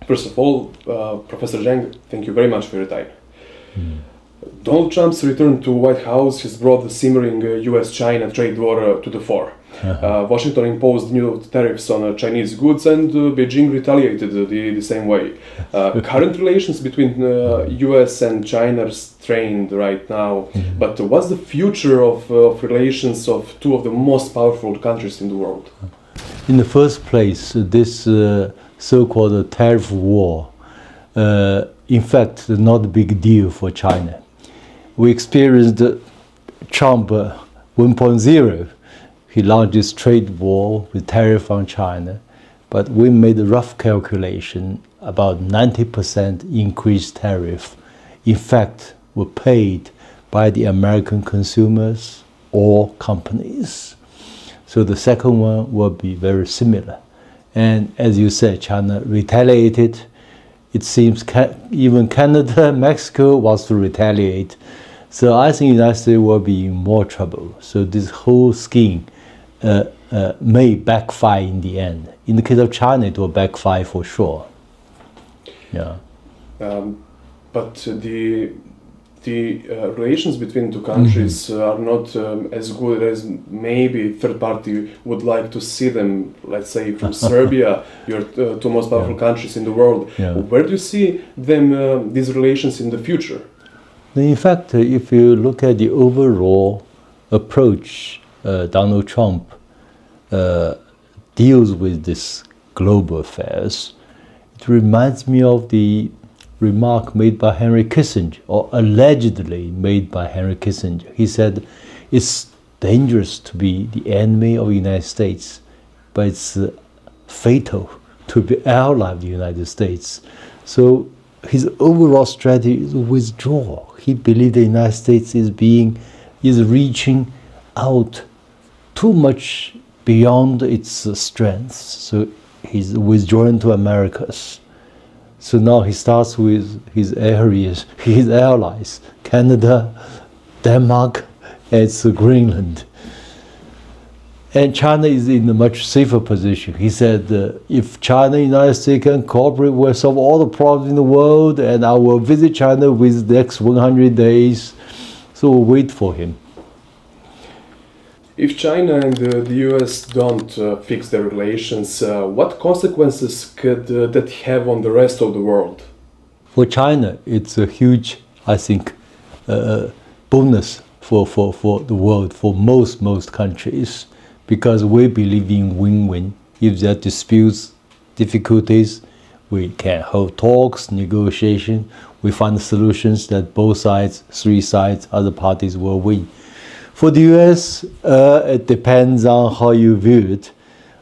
First of all, Professor Zhang, thank you very much for your time. Donald Trump's return to White House has brought the simmering US-China trade war to the fore. Washington imposed new tariffs on Chinese goods, and Beijing retaliated the same way. Current relations between US and China are strained right now, but what's the future of relations of two of the most powerful countries in the world? In the first place, this so-called tariff war, in fact, not a big deal for China. We experienced Trump 1.0. He launched this trade war with tariff on China, but we made a rough calculation, about 90% increased tariff, in fact, were paid by the American consumers or companies. So the second one will be very similar. And as you said, China retaliated. It seems even Canada, Mexico wants to retaliate. So I think the United States will be in more trouble. So this whole scheme may backfire in the end. In the case of China, it will backfire for sure. Yeah. But the relations between two countries are not as good as maybe third party would like to see them. Let's say from Serbia, your two most powerful countries in the world. Where do you see them these relations in the future? In fact, if you look at the overall approach Donald Trump deals with this global affairs, it reminds me of the remark made by Henry Kissinger, or allegedly made by Henry Kissinger. He said, it's dangerous to be the enemy of the United States, but it's fatal to be ally of the United States. So his overall strategy is withdraw. He believed the United States is reaching out too much beyond its strengths. So he's withdrawing to Americas. So now he starts with his allies, Canada, Denmark, and Greenland. And China is in a much safer position. He said, if China and the United States can cooperate, we'll solve all the problems in the world, and I will visit China within the next 100 days. So we'll wait for him. If China and the US don't fix their relations, what consequences could that have on the rest of the world? For China, it's a huge, I think, bonus for the world, for most countries, because we believe in win-win. If there are disputes, difficulties, we can hold talks, negotiation, we find solutions that both sides, three sides, other parties will win. For the US, it depends on how you view it.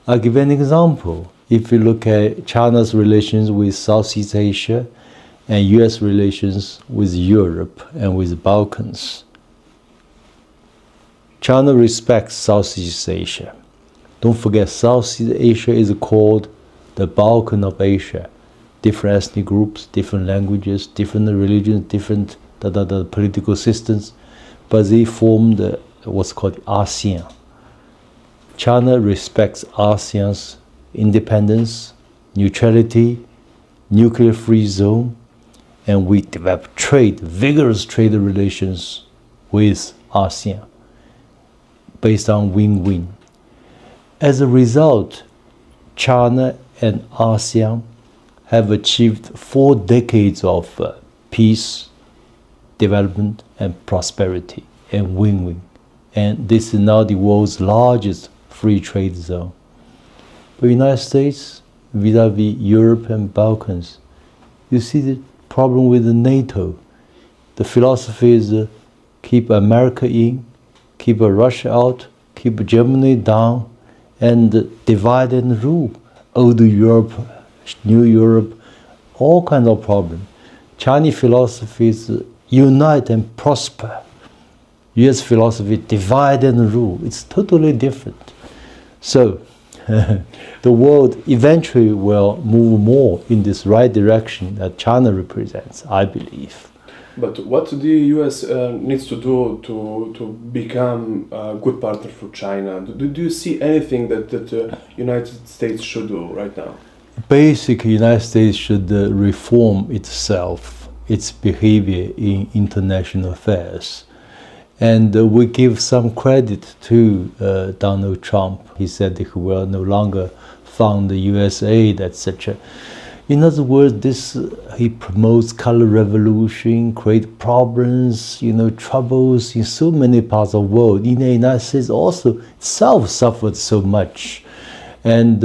I'll give an example. If you look at China's relations with Southeast Asia and US relations with Europe and with the Balkans, China respects Southeast Asia. Don't forget, Southeast Asia is called the Balkan of Asia. Different ethnic groups, different languages, different religions, different political systems, but they formed what's called ASEAN. China respects ASEAN's independence, neutrality, nuclear-free zone, and we develop vigorous trade relations with ASEAN based on win-win. As a result, China and ASEAN have achieved 4 decades of peace, development, and prosperity, and win-win. And this is now the world's largest free trade zone. But the United States, vis-a-vis Europe and Balkans, you see the problem with the NATO. The philosophy is keep America in, keep Russia out, keep Germany down, and divide and rule. Old Europe, New Europe, all kinds of problems. Chinese philosophy is unite and prosper. US philosophy, divide and rule. It's totally different. So the world eventually will move more in this right direction that China represents, I believe. But what the US needs to do to become a good partner for China? Do you see anything that the United States should do right now? Basically, United States should reform itself, its behavior in international affairs. And we give some credit to Donald Trump. He said he will no longer fund the US aid, etc. In other words, he promotes color revolution, create problems, troubles in so many parts of the world. In the United States also itself suffered so much. And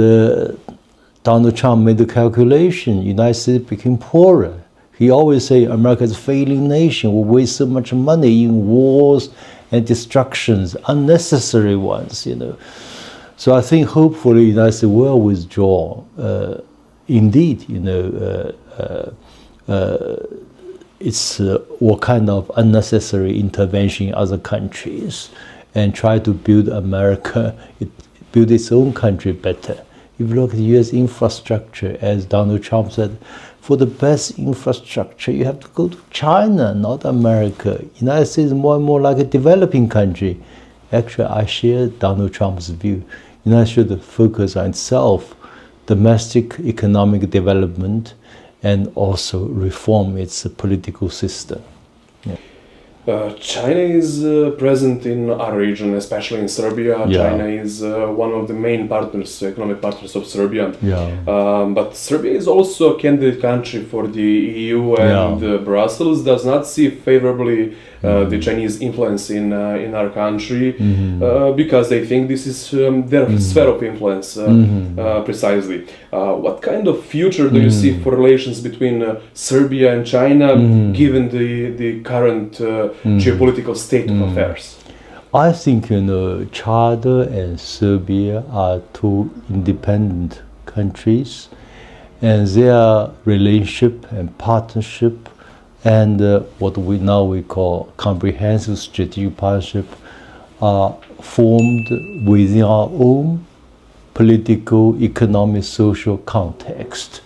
Donald Trump made the calculation, United States became poorer. He always say America is a failing nation, we waste so much money in wars and destructions, unnecessary ones, So I think hopefully the United States will withdraw. Indeed, it's what kind of unnecessary intervention in other countries and try to build America, build its own country better. If you look at the US infrastructure, as Donald Trump said, for the best infrastructure, you have to go to China, not America. United States is more and more like a developing country. Actually, I share Donald Trump's view. United States should focus on itself, domestic economic development, and also reform its political system. Yeah. China is present in our region, especially in Serbia. Yeah. China is one of the main partners, economic partners of Serbia. Yeah. But Serbia is also a candidate country for the EU, and Brussels does not see favorably the Chinese influence in our country because they think this is their sphere of influence precisely. What kind of future do you see for relations between Serbia and China, given the current geopolitical state of affairs? I think China and Serbia are two independent countries, and their relationship and partnership and what we call comprehensive strategic partnership are formed within our own political, economic, social context.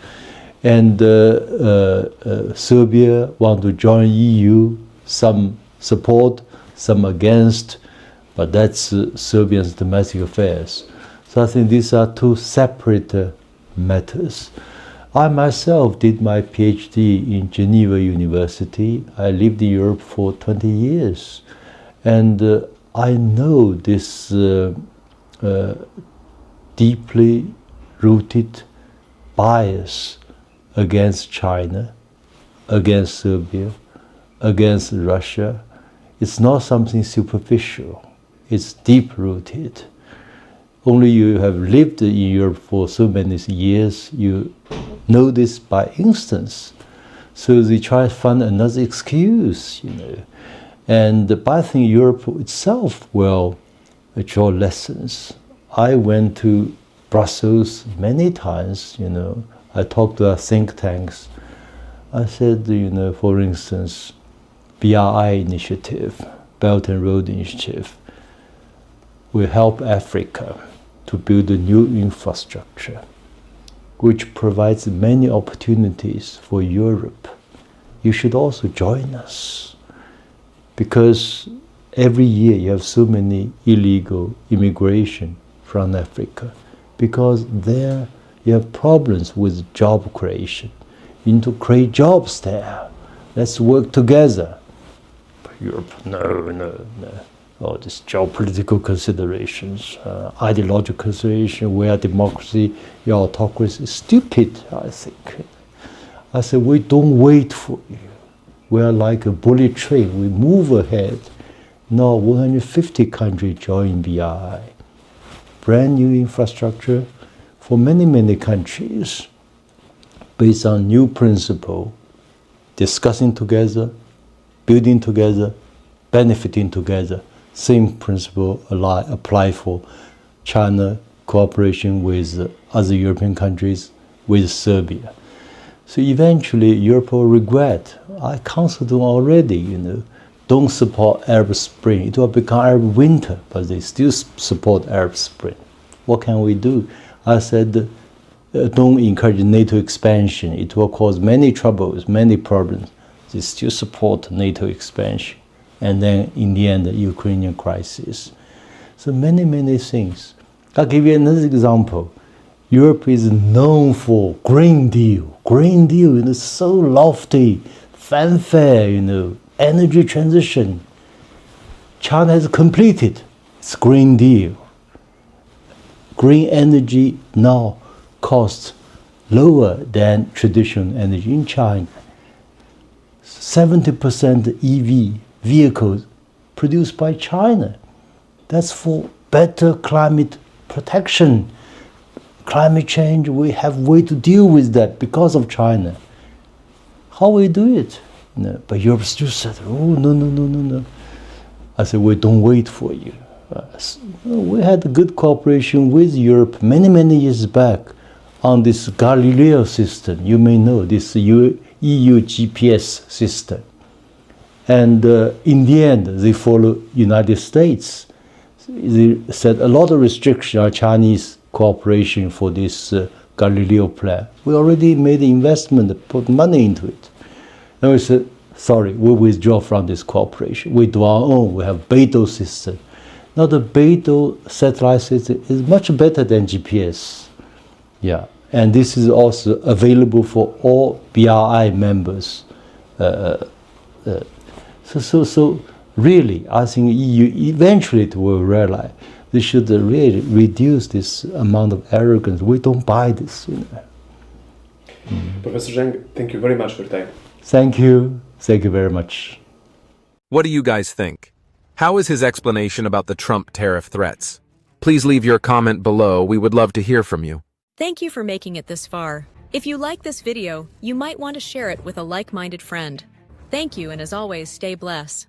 And Serbia want to join EU, some support, some against, but that's Serbia's domestic affairs. So I think these are two separate matters. I myself did my PhD in Geneva University. I lived in Europe for 20 years. And I know this deeply rooted bias against China, against Serbia, against Russia. It's not something superficial. It's deep-rooted. Only you have lived in Europe for so many years, you know this by instance. So they try to find another excuse, But I think Europe itself will draw lessons. I went to Brussels many times, I talked to our think tanks. I said, for instance, BRI initiative, Belt and Road Initiative, will help Africa to build a new infrastructure, which provides many opportunities for Europe. You should also join us, because every year you have so many illegal immigration from Africa, because there you have problems with job creation. You need to create jobs there. Let's work together. But Europe, no. All these geopolitical considerations, ideological consideration, where democracy, your autocracy is stupid, I think. I said, we don't wait for you. We are like a bullet train, we move ahead. Now 150 countries join BRI. Brand new infrastructure for many, many countries, based on new principle, discussing together, building together, benefiting together. Same principle apply for China cooperation with other European countries, with Serbia. So eventually Europe will regret. I counsel them already, don't support Arab Spring. It will become Arab winter, but they still support Arab Spring. What can we do? I said, don't encourage NATO expansion. It will cause many troubles, many problems. They still support NATO expansion. And then in the end, the Ukrainian crisis. So many, many things. I'll give you another example. Europe is known for Green Deal. Green Deal, so lofty, fanfare, energy transition. China has completed its Green Deal. Green energy now costs lower than traditional energy in China. 70% EV vehicles produced by China. That's for better climate protection. Climate change, we have way to deal with that because of China. How we do it? No, but Europe still said, oh, no. I said, we don't wait for you. We had a good cooperation with Europe many years back on this Galileo system. You may know this EU GPS system. And in the end, they follow United States. They set a lot of restrictions on Chinese cooperation for this Galileo plan. We already made the investment, put money into it. And we said, sorry, we withdraw from this cooperation. We do our own. We have Beidou system. Now the Beidou satellite system is much better than GPS. Yeah, and this is also available for all BRI members. So really, I think EU eventually will realize they should really reduce this amount of arrogance. We don't buy this. Professor Zhang, thank you very much for your time. Thank you. Thank you very much. What do you guys think? How is his explanation about the Trump tariff threats? Please leave your comment below. We would love to hear from you. Thank you for making it this far. If you like this video, you might want to share it with a like-minded friend. Thank you, and as always, stay blessed.